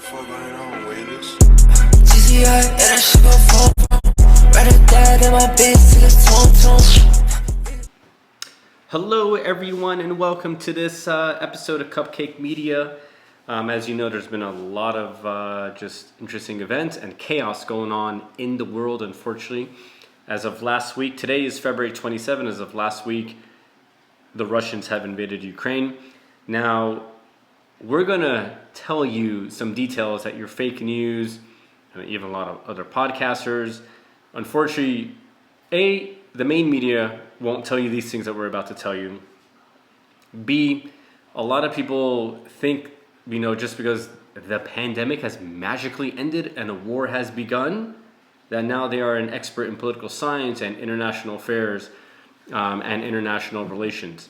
fuck going on, Wailers? GCI, and I should go phone. Rather die than my bitch till it's tone. Hello, everyone, and welcome to this episode of Cupcake Media. As you know, there's been a lot of just interesting events and chaos going on in the world, unfortunately. As of last week, today is February 27. As of last week, the Russians have invaded Ukraine. Now, we're going to tell you some details that your fake news, and even a lot of other podcasters, unfortunately, the main media won't tell you these things that we're about to tell you. B, a lot of people think, just because the pandemic has magically ended and a war has begun, that now they are an expert in political science and international affairs and international relations.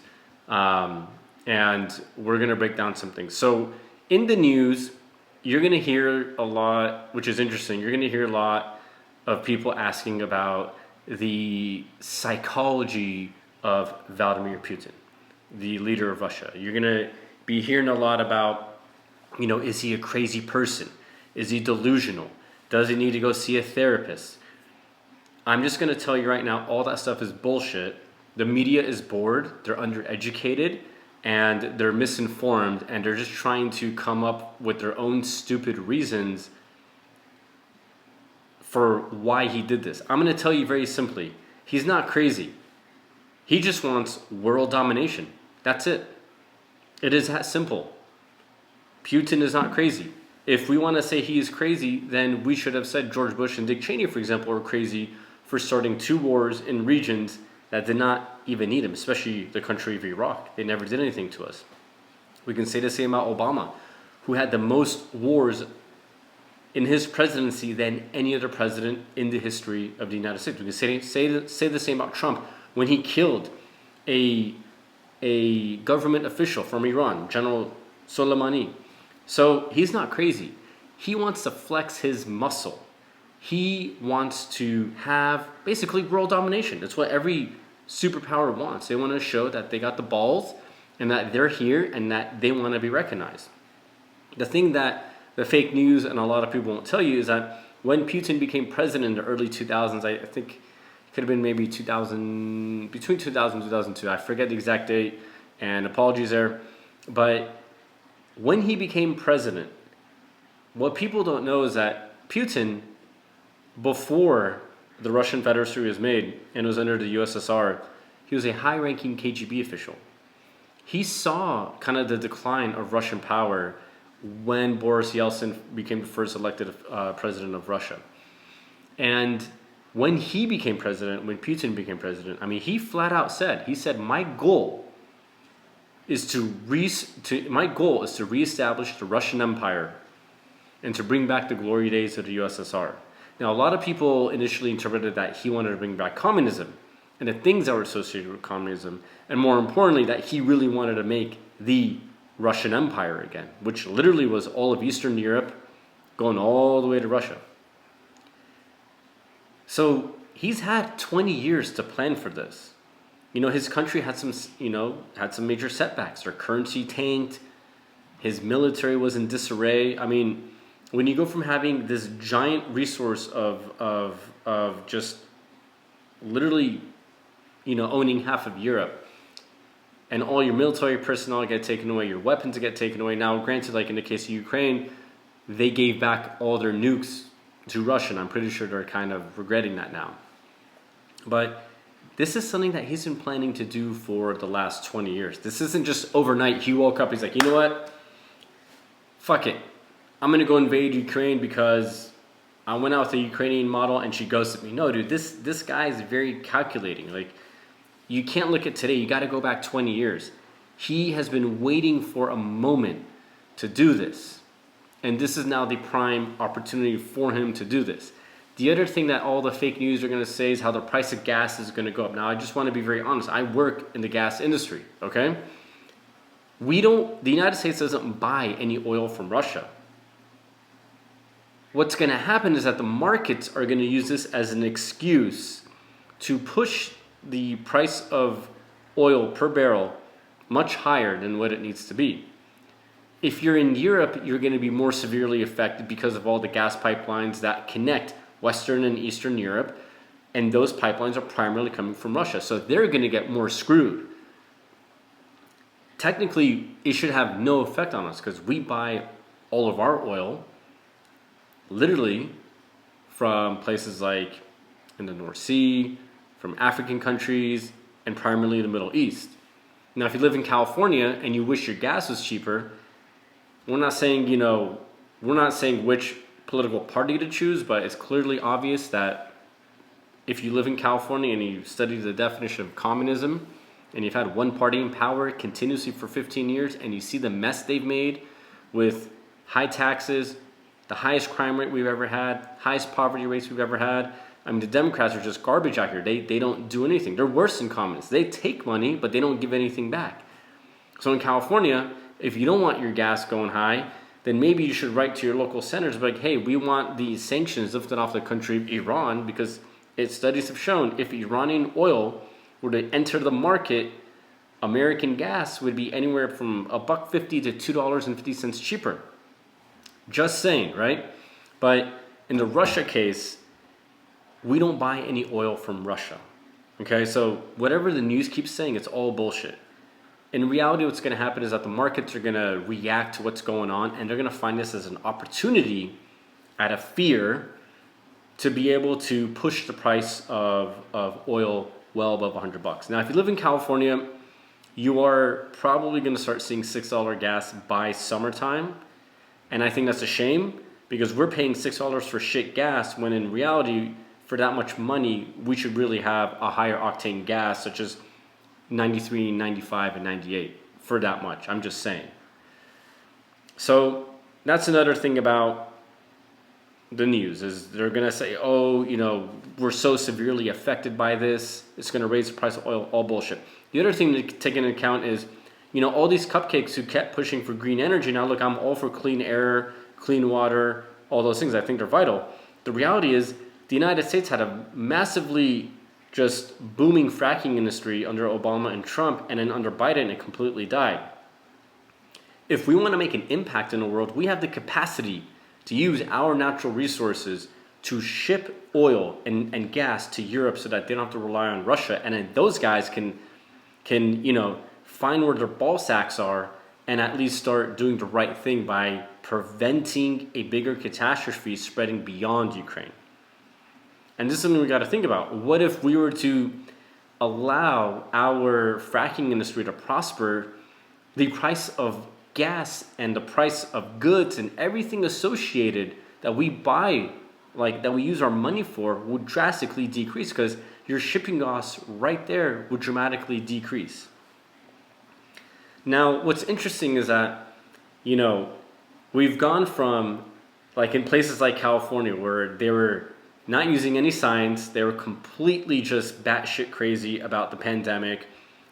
And we're going to break down some things. So in the news, you're going to hear a lot, which is interesting. You're going to hear a lot of people asking about the psychology of Vladimir Putin, the leader of Russia. You're going to be hearing a lot about, is he a crazy person? Is he delusional? Does he need to go see a therapist? I'm just going to tell you right now, all that stuff is bullshit. The media is bored, they're undereducated, and they're misinformed, and they're just trying to come up with their own stupid reasons for why he did this. I'm going to tell you very simply, he's not crazy. He just wants world domination. That's it. It is that simple. Putin is not crazy. If we want to say he is crazy, then we should have said George Bush and Dick Cheney, for example, are crazy for starting 2 wars in regions that did not even need him, especially the country of Iraq. They never did anything to us. We can say the same about Obama, who had the most wars in his presidency than any other president in the history of the United States. We can say the same about Trump when he killed a government official from Iran, General Soleimani. So he's not crazy. He wants to flex his muscle. He wants to have basically world domination. That's what every superpower wants. They want to show that they got the balls and that they're here and that they want to be recognized. The thing that the fake news and a lot of people won't tell you is that when Putin became president in the early 2000s, I think it could have been maybe between 2000 and 2002. I forget the exact date, and apologies there. But when he became president, what people don't know is that Putin, before the Russian Federation was made and was under the USSR, he was a high-ranking KGB official. He saw kind of the decline of Russian power when Boris Yeltsin became the first elected president of Russia. And when he became president, when Putin became president, he flat out said, my goal is to reestablish the Russian Empire and to bring back the glory days of the USSR. Now, a lot of people initially interpreted that he wanted to bring back communism and the things that were associated with communism, and more importantly, that he really wanted to make the Russian Empire again, which literally was all of Eastern Europe going all the way to Russia. So he's had 20 years to plan for this. His country had some major setbacks. Their currency tanked. His military was in disarray. When you go from having this giant resource of just literally, owning half of Europe, and all your military personnel get taken away, your weapons get taken away. Now, granted, like in the case of Ukraine, they gave back all their nukes to Russia, and I'm pretty sure they're kind of regretting that now. But this is something that he's been planning to do for the last 20 years. This isn't just overnight. He woke up, he's like, you know what? Fuck it. I'm going to go invade Ukraine because I went out with the Ukrainian model and she ghosted me. No, dude, this guy is very calculating. Like, you can't look at today. You got to go back 20 years. He has been waiting for a moment to do this. And this is now the prime opportunity for him to do this. The other thing that all the fake news are going to say is how the price of gas is going to go up. Now, I just want to be very honest. I work in the gas industry, okay? The United States doesn't buy any oil from Russia. What's going to happen is that the markets are going to use this as an excuse to push the price of oil per barrel much higher than what it needs to be. If you're in Europe, you're going to be more severely affected because of all the gas pipelines that connect Western and Eastern Europe. And those pipelines are primarily coming from Russia. So they're going to get more screwed. Technically, it should have no effect on us because we buy all of our oil literally from places like in the North Sea, from African countries, and primarily the Middle East. Now, if you live in California and you wish your gas was cheaper, we're not saying, we're not saying which political party to choose, but it's clearly obvious that if you live in California and you study the definition of communism, and you've had one party in power continuously for 15 years, and you see the mess they've made with high taxes, the highest crime rate we've ever had, highest poverty rates we've ever had. I mean, the Democrats are just garbage out here. They don't do anything. They're worse than communists. They take money, but they don't give anything back. So in California, if you don't want your gas going high, then maybe you should write to your local senators like, hey, we want these sanctions lifted off the country of Iran, because studies have shown if Iranian oil were to enter the market, American gas would be anywhere from $1.50 to $2.50 cheaper. Just saying, right? But in the Russia case, we don't buy any oil from Russia. Okay, so whatever the news keeps saying, it's all bullshit. In reality, what's going to happen is that the markets are going to react to what's going on, and they're going to find this as an opportunity out of fear to be able to push the price of oil well above $100. Now, if you live in California, you are probably going to start seeing $6 gas by summertime. And I think that's a shame, because we're paying $6 for shit gas when in reality, for that much money, we should really have a higher octane gas, such as 93, 95, and 98 for that much. I'm just saying. So that's another thing about the news, is they're going to say, oh, we're so severely affected by this, it's going to raise the price of oil. All bullshit. The other thing to take into account is, all these cupcakes who kept pushing for green energy. Now, look, I'm all for clean air, clean water, all those things. I think they're vital. The reality is the United States had a massively just booming fracking industry under Obama and Trump, and then under Biden, it completely died. If we want to make an impact in the world, we have the capacity to use our natural resources to ship oil and gas to Europe so that they don't have to rely on Russia. And then those guys can find where their ball sacks are and at least start doing the right thing by preventing a bigger catastrophe spreading beyond Ukraine. And this is something we got to think about. What if we were to allow our fracking industry to prosper? The price of gas and the price of goods and everything associated that we buy, like that we use our money for, would drastically decrease, because your shipping costs right there would dramatically decrease. Now, what's interesting is that, we've gone from, like in places like California, where they were not using any science, they were completely just batshit crazy about the pandemic.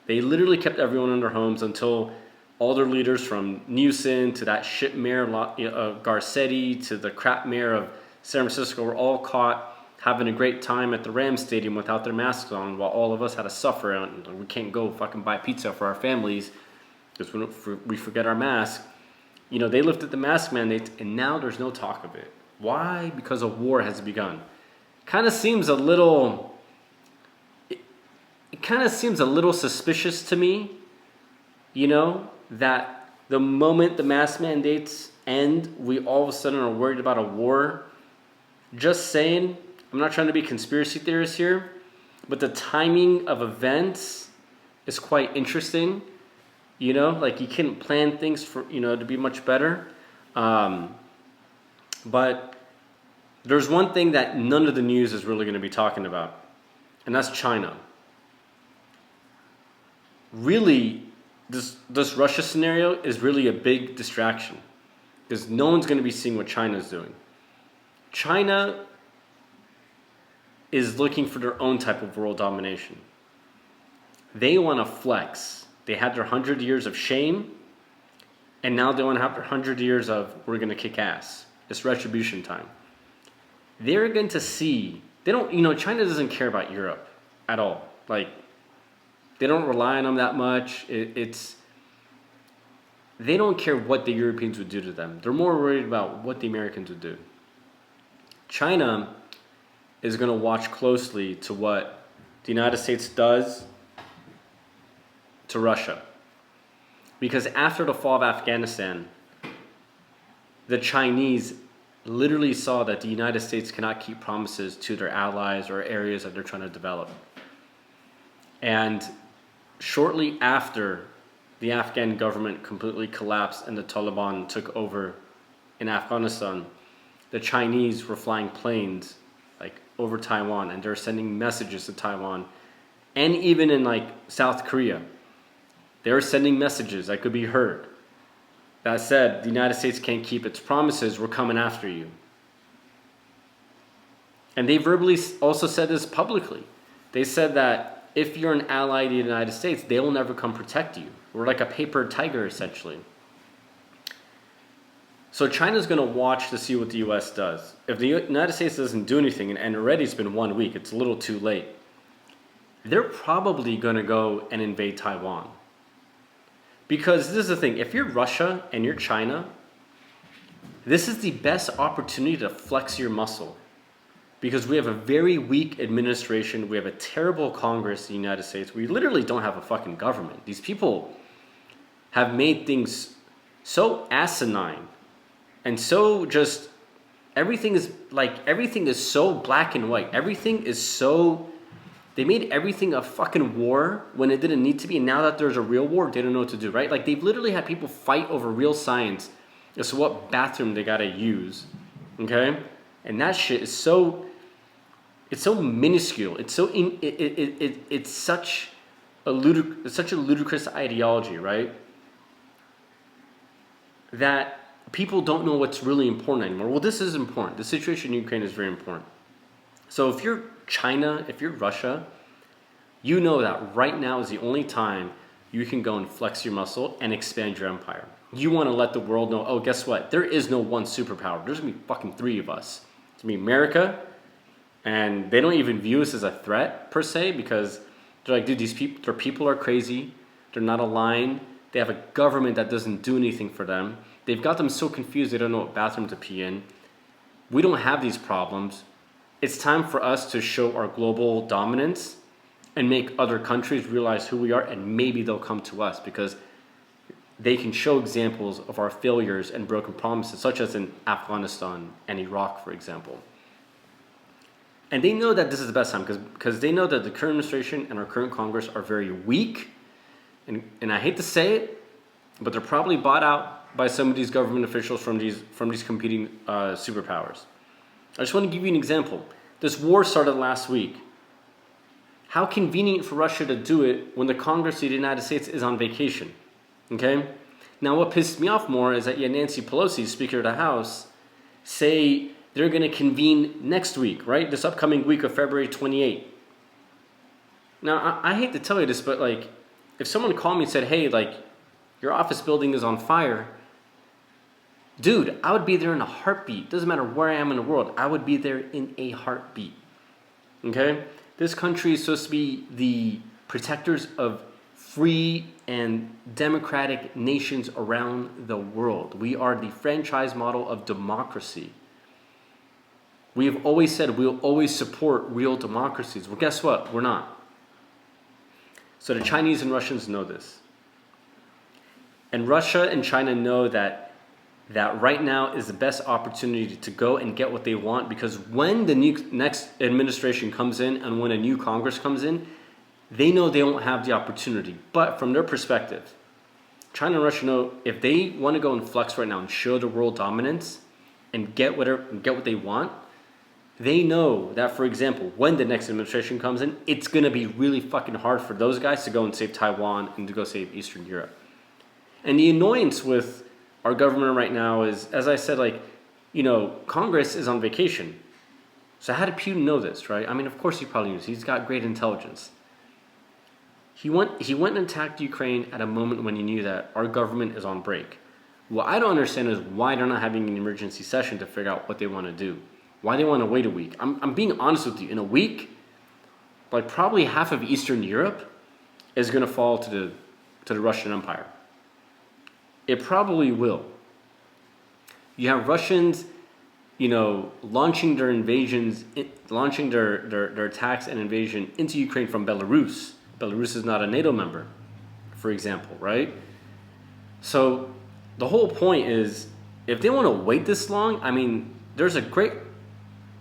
They literally kept everyone in their homes until all their leaders, from Newsom to that shit mayor Garcetti to the crap mayor of San Francisco, were all caught having a great time at the Rams Stadium without their masks on, while all of us had to suffer and we can't go fucking buy pizza for our families because we forget our mask. They lifted the mask mandate, and now there's no talk of it. Why? Because a war has begun. Kind of seems a little. It kind of seems a little suspicious to me. That the moment the mask mandates end, we all of a sudden are worried about a war. Just saying. I'm not trying to be conspiracy theorist here, but the timing of events is quite interesting. Like you can plan things for, to be much better. But there's one thing that none of the news is really going to be talking about, and that's China. Really, this Russia scenario is really a big distraction, because no one's going to be seeing what China's doing. China is looking for their own type of world domination. They want to flex. They had their 100 years of shame, and now they want to have their 100 years of, we're going to kick ass. It's retribution time. They're going to see, China doesn't care about Europe at all. Like, they don't rely on them that much. they don't care what the Europeans would do to them. They're more worried about what the Americans would do. China is going to watch closely to what the United States does to Russia. Because after the fall of Afghanistan, the Chinese literally saw that the United States cannot keep promises to their allies or areas that they're trying to develop. And shortly after the Afghan government completely collapsed and the Taliban took over in Afghanistan, the Chinese were flying planes like over Taiwan, and they're sending messages to Taiwan. And even in like South Korea, they were sending messages that could be heard that said, the United States can't keep its promises, we're coming after you. And they verbally also said this publicly. They said that if you're an ally of the United States, they will never come protect you. We're like a paper tiger, essentially. So China's going to watch to see what the U.S. does. If the United States doesn't do anything, and already it's been 1 week, it's a little too late, they're probably going to go and invade Taiwan. Because this is the thing, if you're Russia and you're China, this is the best opportunity to flex your muscle. Because we have a very weak administration, we have a terrible Congress in the United States, we literally don't have a fucking government. These people have made things so asinine and so just, everything is so black and white. Everything is so, they made everything a fucking war when it didn't need to be. And now that there's a real war, they don't know what to do, right? Like they've literally had people fight over real science as to what bathroom they gotta use, okay? And that shit is so, it's so minuscule. It's so, it's such a ludicrous ideology, right? That people don't know what's really important anymore. Well, this is important. The situation in Ukraine is very important. So if you're China, if you're Russia, you know that right now is the only time you can go and flex your muscle and expand your empire. You want to let the world know, oh, guess what? There is no one superpower. There's going to be fucking three of us. It's going to be America, and they don't even view us as a threat, per se, because they're like, dude, their people are crazy. They're not aligned. They have a government that doesn't do anything for them. They've got them so confused they don't know what bathroom to pee in. We don't have these problems. It's time for us to show our global dominance and make other countries realize who we are, and maybe they'll come to us because they can show examples of our failures and broken promises, such as in Afghanistan and Iraq, for example. And they know that this is the best time because they know that the current administration and our current Congress are very weak. And I hate to say it, but they're probably bought out by some of these government officials from these competing superpowers. I just want to give you an example. This war started last week. How convenient for Russia to do it when the Congress of the United States is on vacation. Okay? Now what pissed me off more is that you had Nancy Pelosi, Speaker of the House, say they're going to convene next week, right? This upcoming week of February 28th. Now, I hate to tell you this, but like, if someone called me and said, hey, like, your office building is on fire, dude, I would be there in a heartbeat. Doesn't matter where I am in the world. I would be there in a heartbeat. Okay? This country is supposed to be the protectors of free and democratic nations around the world. We are the franchise model of democracy. We have always said we'll always support real democracies. Well, guess what? We're not. So the Chinese and Russians know this. And Russia and China know that right now is the best opportunity to go and get what they want, because when the next administration comes in and when a new Congress comes in, they know they won't have the opportunity. But from their perspective, China and Russia know if they want to go and flex right now and show the world dominance and get what they want, they know that, for example, when the next administration comes in, it's going to be really fucking hard for those guys to go and save Taiwan and to go save Eastern Europe. And the annoyance with our government right now is, as I said, like, you know, Congress is on vacation. So how did Putin know this, right? I mean, of course he probably knows. He's got great intelligence. He went and attacked Ukraine at a moment when he knew that our government is on break. What I don't understand is why they're not having an emergency session to figure out what they want to do. Why they want to wait a week. I'm being honest with you. In a week, like probably half of Eastern Europe is going to fall to the Russian Empire. It probably will. You have Russians, launching their invasions, launching their attacks and invasion into Ukraine from Belarus. Belarus is not a NATO member, for example, right? So the whole point is, if they want to wait this long, I mean, there's a great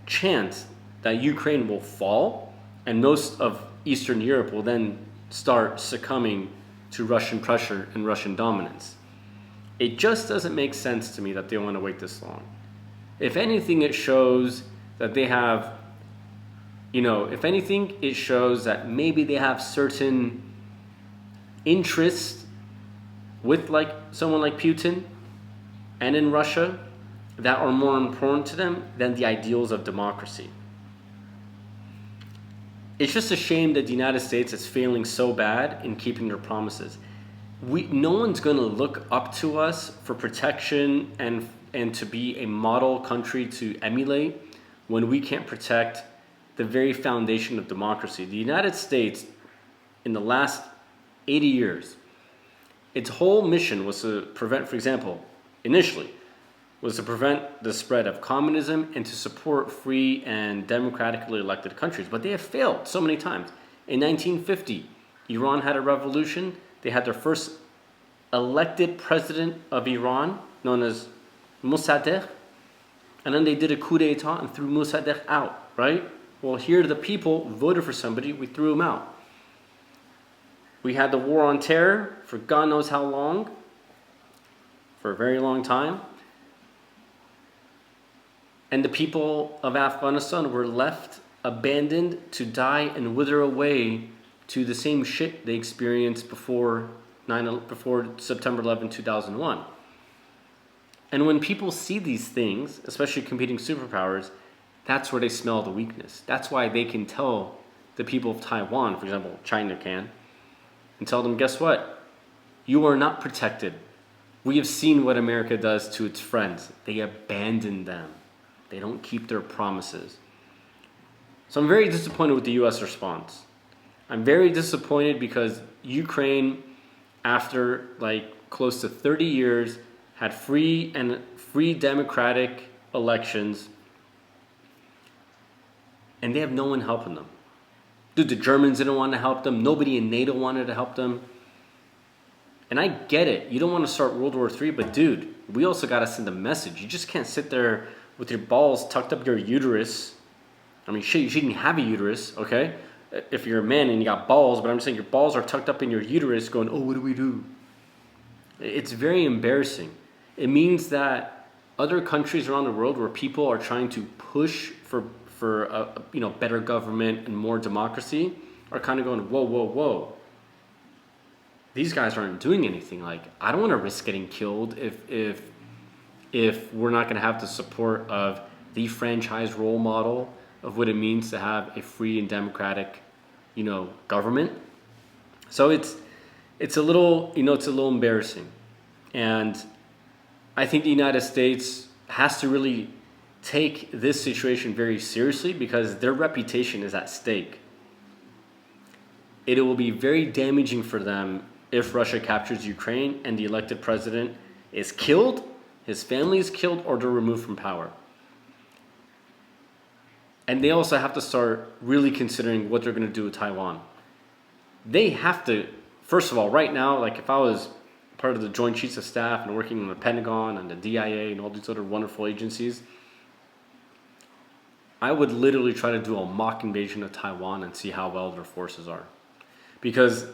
chance that Ukraine will fall, and most of Eastern Europe will then start succumbing to Russian pressure and Russian dominance. It just doesn't make sense to me that they want to wait this long. If anything, it shows that they have, if anything, it shows that maybe they have certain interests with someone like Putin and in Russia that are more important to them than the ideals of democracy. It's just a shame that the United States is failing so bad in keeping their promises. No one's going to look up to us for protection and to be a model country to emulate when we can't protect the very foundation of democracy. The United States, in the last 80 years, its whole mission was to prevent, for example, initially, was to prevent the spread of communism and to support free and democratically elected countries. But they have failed so many times. In 1950, Iran had a revolution. They had their first elected president of Iran, known as Mossadegh. And then they did a coup d'etat and threw Mossadegh out, right? Well, here the people voted for somebody, we threw him out. We had the war on terror for God knows how long, for a very long time. And the people of Afghanistan were left abandoned to die and wither away to the same shit they experienced before September 11, 2001. And when people see these things, especially competing superpowers, that's where they smell the weakness. That's why they can tell the people of Taiwan, for example, China can, and tell them, guess what? You are not protected. We have seen what America does to its friends. They abandon them. They don't keep their promises. So I'm very disappointed with the U.S. response. I'm very disappointed because Ukraine, after close to 30 years, had free democratic elections, and they have no one helping them. Dude, the Germans didn't want to help them. Nobody in NATO wanted to help them. And I get it. You don't want to start World War III, but dude, we also got to send a message. You just can't sit there with your balls tucked up your uterus. I mean, shit, you shouldn't have a uterus, okay? If you're a man and you got balls, but I'm saying your balls are tucked up in your uterus going, oh, what do we do? It's very embarrassing. It means that other countries around the world where people are trying to push for better government and more democracy are kind of going, whoa. These guys aren't doing anything. I don't want to risk getting killed if we're not going to have the support of the franchise role model of what it means to have a free and democratic, government. So it's a little embarrassing. And I think the United States has to really take this situation very seriously because their reputation is at stake. It will be very damaging for them if Russia captures Ukraine and the elected president is killed, his family is killed, or they're removed from power. And they also have to start really considering what they're going to do with Taiwan. They have to, first of all, right now, if I was part of the Joint Chiefs of Staff and working in the Pentagon and the DIA and all these other wonderful agencies, I would literally try to do a mock invasion of Taiwan and see how well their forces are. Because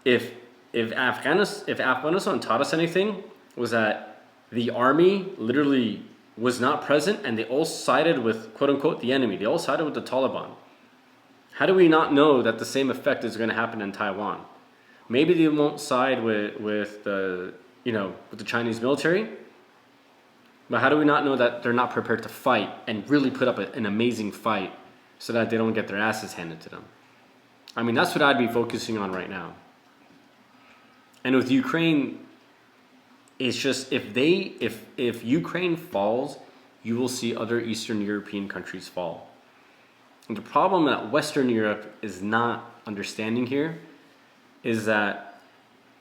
if Afghanistan taught us anything, was that the army literally was not present and they all sided with, quote unquote, the enemy. They all sided with the Taliban. How do we not know that the same effect is going to happen in Taiwan? Maybe they won't side with the Chinese military, but how do we not know that they're not prepared to fight and really put up an amazing fight so that they don't get their asses handed to them? I mean, that's what I'd be focusing on right now. And with Ukraine, it's just if Ukraine falls, you will see other Eastern European countries fall. And the problem that Western Europe is not understanding here is that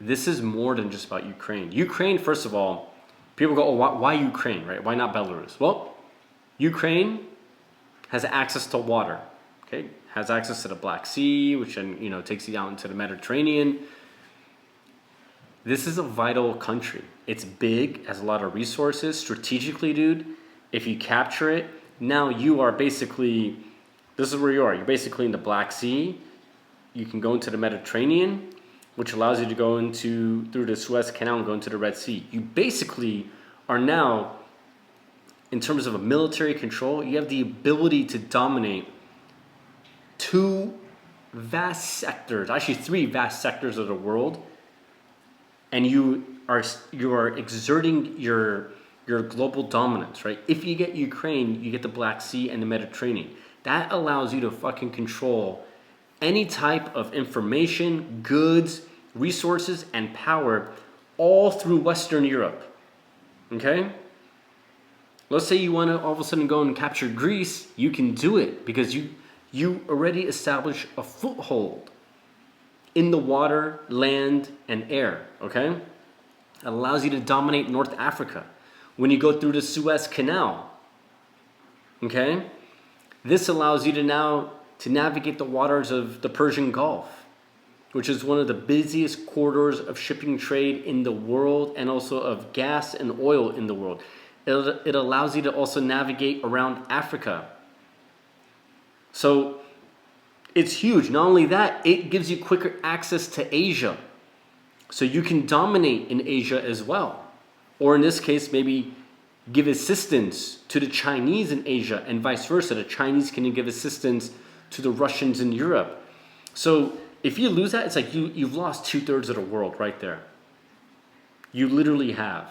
this is more than just about Ukraine. Ukraine, first of all, people go, oh, why Ukraine, right? Why not Belarus? Well, Ukraine has access to water, okay? Has access to the Black Sea, which then, takes you out into the Mediterranean. This is a vital country. It's big, has a lot of resources. Strategically, dude, if you capture it, now you are basically, this is where you are. You're basically in the Black Sea. You can go into the Mediterranean, which allows you to go through the Suez Canal and go into the Red Sea. You basically are now, in terms of a military control, you have the ability to dominate two vast sectors, actually three vast sectors of the world, and you are exerting your global dominance, right? If you get Ukraine, you get the Black Sea and the Mediterranean. That allows you to fucking control any type of information, goods, resources, and power all through Western Europe. Okay? Let's say you want to all of a sudden go and capture Greece, you can do it because you already establish a foothold in the water, land, and air. Okay? It allows you to dominate North Africa. When you go through the Suez Canal, okay? This allows you to navigate the waters of the Persian Gulf, which is one of the busiest corridors of shipping trade in the world and also of gas and oil in the world. It allows you to also navigate around Africa. So it's huge. Not only that, it gives you quicker access to Asia. So you can dominate in Asia as well. Or in this case, maybe give assistance to the Chinese in Asia and vice versa. The Chinese can give assistance to the Russians in Europe. So if you lose that, it's like you've lost 2/3 of the world right there. You literally have.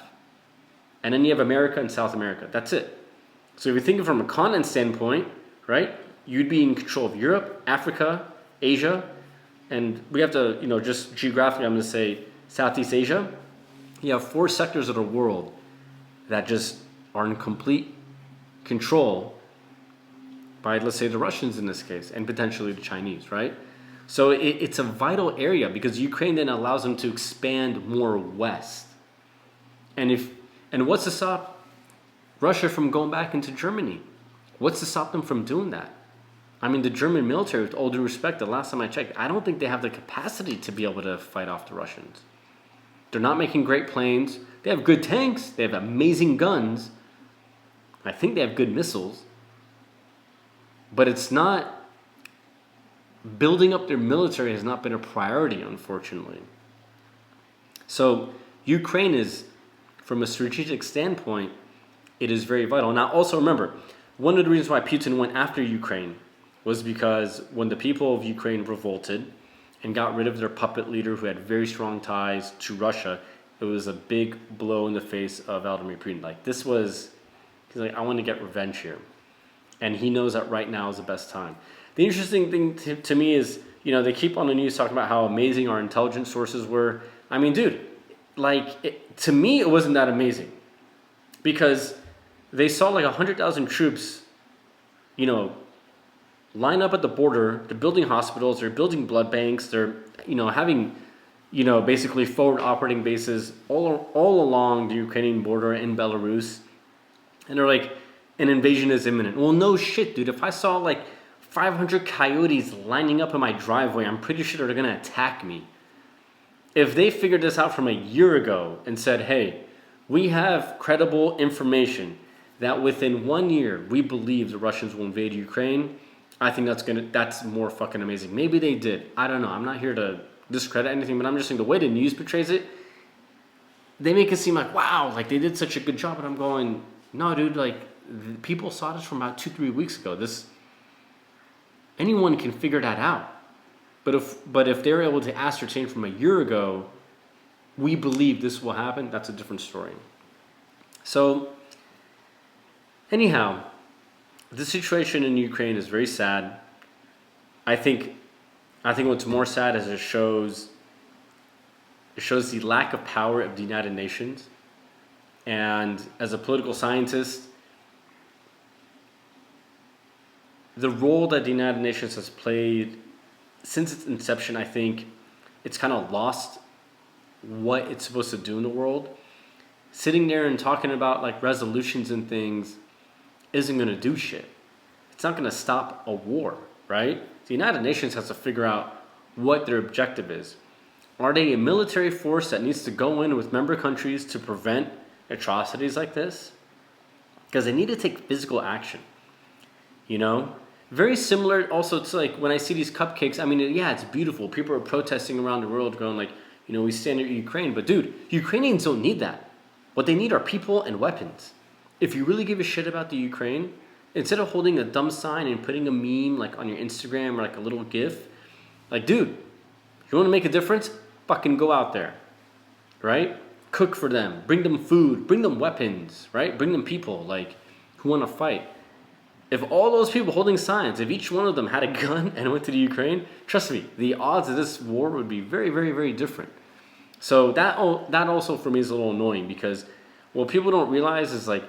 And then you have America and South America. That's it. So if you think from a continent standpoint, right, you'd be in control of Europe, Africa, Asia, and we have to, just geographically, I'm going to say Southeast Asia. You have 4 sectors of the world that just are in complete control by, let's say, the Russians in this case, and potentially the Chinese, right? So it's a vital area because Ukraine then allows them to expand more west. And what's to stop Russia from going back into Germany? What's to stop them from doing that? I mean, the German military, with all due respect, the last time I checked, I don't think they have the capacity to be able to fight off the Russians. They're not making great planes. They have good tanks. They have amazing guns. I think they have good missiles. But it's not... Building up their military has not been a priority, unfortunately. So Ukraine is, from a strategic standpoint, it is very vital. Now, also remember, one of the reasons why Putin went after Ukraine was because when the people of Ukraine revolted and got rid of their puppet leader who had very strong ties to Russia, it was a big blow in the face of Vladimir Putin. He's like, I want to get revenge here. And he knows that right now is the best time. The interesting thing to me is, they keep on the news talking about how amazing our intelligence sources were. I mean, dude, to me, it wasn't that amazing. Because they saw 100,000 troops, line up at the border. They're building hospitals. They're building blood banks. They're, having, basically forward operating bases all along the Ukrainian border in Belarus. And they're like, an invasion is imminent. Well, no shit, dude. If I saw 500 coyotes lining up in my driveway, I'm pretty sure they're going to attack me. If they figured this out from a year ago and said, hey, we have credible information that within 1 year we believe the Russians will invade Ukraine, I think that's more fucking amazing. Maybe they did. I don't know. I'm not here to discredit anything, but I'm just saying the way the news portrays it, they make it seem like, wow, they did such a good job. And I'm going, no, dude, people saw this from about 2-3 weeks ago. Anyone can figure that out. But if they're able to ascertain from a year ago, we believe this will happen, that's a different story. So, anyhow, the situation in Ukraine is very sad. I think what's more sad is it shows the lack of power of the United Nations. And as a political scientist, the role that the United Nations has played since its inception, I think it's kind of lost what it's supposed to do in the world, sitting there and talking about like resolutions and things isn't going to do shit. It's not going to stop a war, right? The United Nations has to figure out what their objective is. Are they a military force that needs to go in with member countries to prevent atrocities like this? Because they need to take physical action, you know? Very similar also to like when I see these cupcakes. I mean, yeah, it's beautiful. People are protesting around the world going like, you know, we stand with Ukraine. But dude, Ukrainians don't need that. What they need are people and weapons. If you really give a shit about the Ukraine, instead of holding a dumb sign and putting a meme like on your Instagram or like a little GIF, like, dude, you want to make a difference? Fucking go out there, right? Cook for them, bring them food, bring them weapons, right? Bring them people like who want to fight. If all those people holding signs, if each one of them had a gun and went to the Ukraine, trust me, the odds of this war would be very, very, very different. So that also for me is a little annoying because what people don't realize is like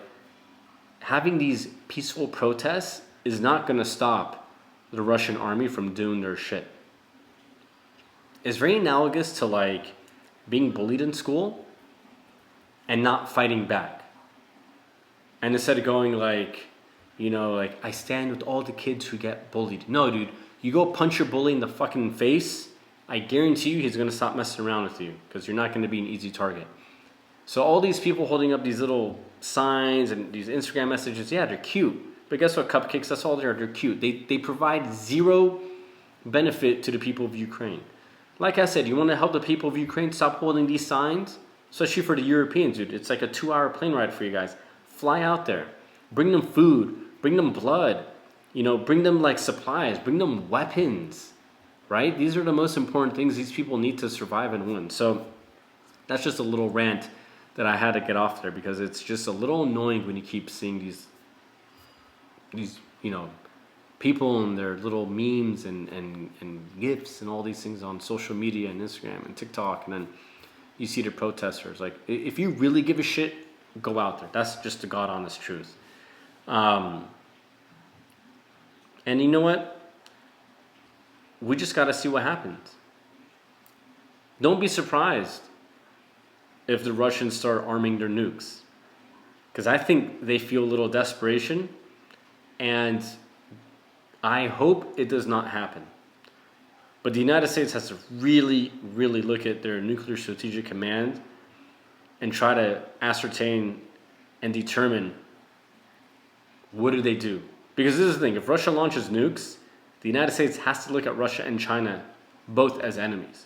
having these peaceful protests is not going to stop the Russian army from doing their shit. It's very analogous to like being bullied in school and not fighting back. And instead of going like, you know, like I stand with all the kids who get bullied. No, dude, you go punch your bully in the fucking face, I guarantee you he's going to stop messing around with you because you're not going to be an easy target. So all these people holding up these little signs and these Instagram messages, yeah, they're cute. But guess what, cupcakes, that's all they are. They're cute. They provide zero benefit to the people of Ukraine. Like I said, you want to help the people of Ukraine stop holding these signs? Especially for the Europeans, dude. It's like a 2-hour plane ride for you guys. Fly out there. Bring them food. Bring them blood. You know, bring them like supplies. Bring them weapons. Right? These are the most important things these people need to survive and win. So that's just a little rant that I had to get off there because it's just a little annoying when you keep seeing these you know, people and their little memes and GIFs and all these things on social media and Instagram and TikTok, and then you see the protesters. Like, if you really give a shit, go out there. That's just the God honest truth. And you know what? We just got to see what happens. Don't be surprised if the Russians start arming their nukes. Because I think they feel a little desperation. And I hope it does not happen. But the United States has to really, really look at their nuclear strategic command and try to ascertain and determine what do they do. Because this is the thing, if Russia launches nukes, the United States has to look at Russia and China both as enemies.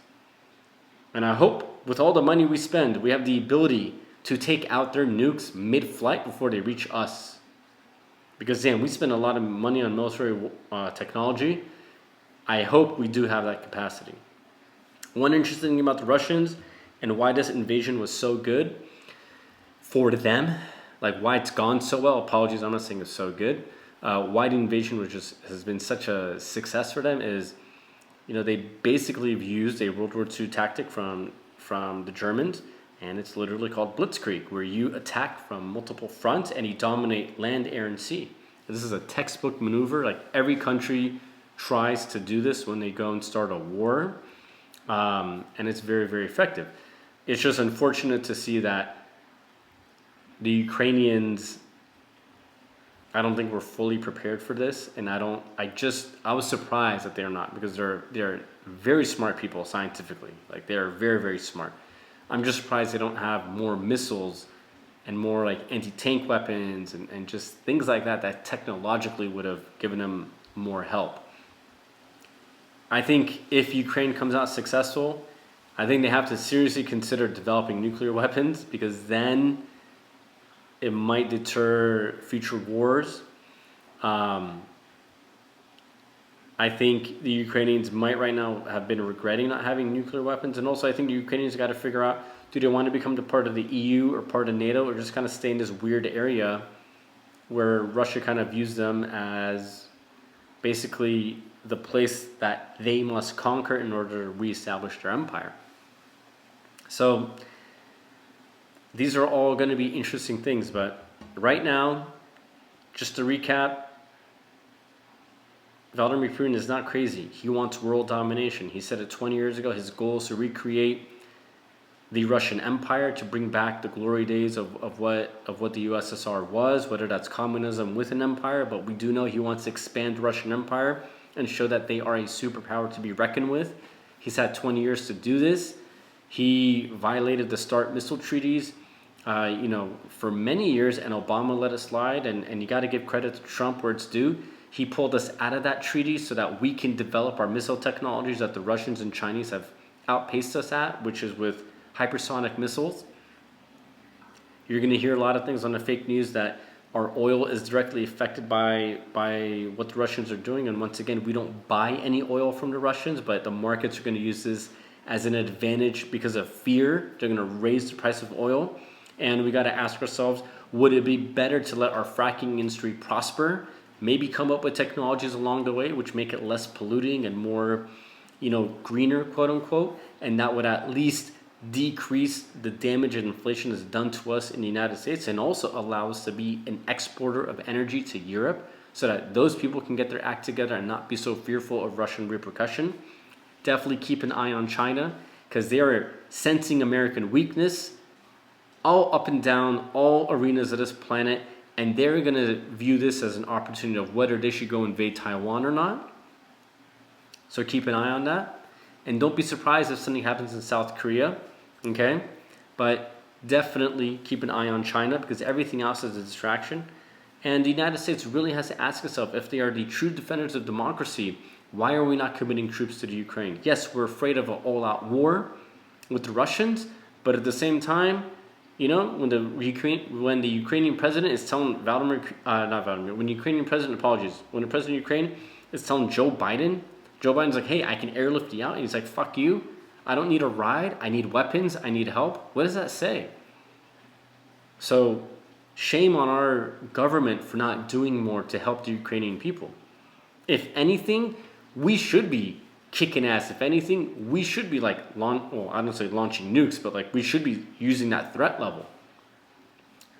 And I hope with all the money we spend, we have the ability to take out their nukes mid-flight before they reach us. Because damn, we spend a lot of money on military technology. I hope we do have that capacity. One interesting thing about the Russians and why this invasion was so good for them, like why it's gone so well, apologies, I'm not saying it's so good, why the invasion has been such a success for them is, you know, they basically have used a World War II tactic from the Germans, and it's literally called Blitzkrieg, where you attack from multiple fronts and you dominate land, air, and sea. This is a textbook maneuver. Like every country tries to do this when they go and start a war, and it's very, very effective. It's just unfortunate to see that the Ukrainians, I don't think we're fully prepared for this, and I was surprised that they're not, because they're very smart people scientifically. Like they're very, very smart. I'm just surprised they don't have more missiles and more like anti-tank weapons and just things like that technologically would have given them more help. I think if Ukraine comes out successful, I think they have to seriously consider developing nuclear weapons, because then it might deter future wars. I think the Ukrainians might right now have been regretting not having nuclear weapons. And also I think the Ukrainians got to figure out, do they want to become the part of the EU or part of NATO, or just kind of stay in this weird area where Russia kind of views them as basically the place that they must conquer in order to reestablish their empire. So these are all going to be interesting things. But right now, just to recap, Vladimir Putin is not crazy. He wants world domination. He said it 20 years ago. His goal is to recreate the Russian Empire to bring back the glory days of what the USSR was, whether that's communism with an empire, but we do know he wants to expand the Russian Empire and show that they are a superpower to be reckoned with. He's had 20 years to do this. He violated the START missile treaties, for many years, and Obama let it slide. And you got to give credit to Trump where it's due. He pulled us out of that treaty so that we can develop our missile technologies that the Russians and Chinese have outpaced us at, which is with hypersonic missiles. You're going to hear a lot of things on the fake news that our oil is directly affected by what the Russians are doing. And once again, we don't buy any oil from the Russians, but the markets are going to use this as an advantage because of fear. They're going to raise the price of oil. And we got to ask ourselves, would it be better to let our fracking industry prosper, maybe come up with technologies along the way which make it less polluting and more, greener, quote unquote, and that would at least decrease the damage and inflation that's done to us in the United States, and also allow us to be an exporter of energy to Europe so that those people can get their act together and not be so fearful of Russian repercussion. Definitely keep an eye on China because they are sensing American weakness all up and down all arenas of this planet, and they're going to view this as an opportunity of whether they should go invade Taiwan or not. So keep an eye on that. And don't be surprised if something happens in South Korea, okay? But definitely keep an eye on China because everything else is a distraction. And the United States really has to ask itself, if they are the true defenders of democracy, why are we not committing troops to the Ukraine? Yes, we're afraid of an all-out war with the Russians, but at the same time, when the Ukrainian president is telling when the Ukrainian president, when the president of Ukraine is telling Joe Biden's like, hey, I can airlift you out. And he's like, fuck you. I don't need a ride. I need weapons. I need help. What does that say? So shame on our government for not doing more to help the Ukrainian people. If anything, we should be kicking ass. If anything, we should be I don't say launching nukes, but we should be using that threat level.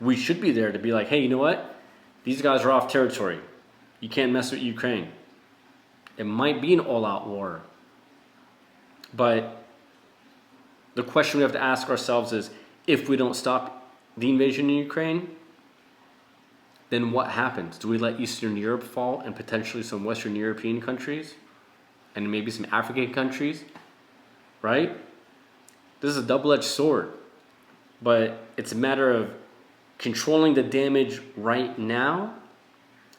We should be there to be like, hey, you know what? These guys are off territory. You can't mess with Ukraine. It might be an all-out war. But the question we have to ask ourselves is, if we don't stop the invasion in Ukraine, then what happens? Do we let Eastern Europe fall and potentially some Western European countries? And maybe some African countries? Right? This is a double-edged sword. But it's a matter of controlling the damage right now,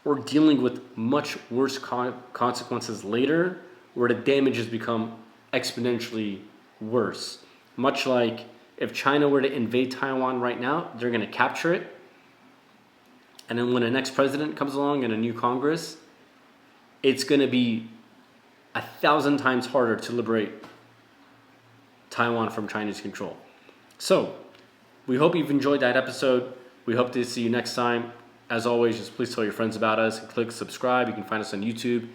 or dealing with much worse consequences later, where the damage has become exponentially worse. Much like if China were to invade Taiwan right now, they're going to capture it. And then when the next president comes along and a new Congress, it's going to be 1,000 times harder to liberate Taiwan from Chinese control. So, we hope you've enjoyed that episode. We hope to see you next time. As always, just please tell your friends about us and click subscribe. You can find us on YouTube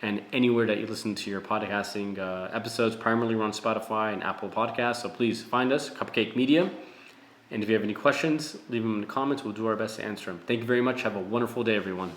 and anywhere that you listen to your podcasting episodes. Primarily we're on Spotify and Apple Podcasts, so please find us, Cupcake Media. And if you have any questions, leave them in the comments. We'll do our best to answer them. Thank you very much. Have a wonderful day, everyone.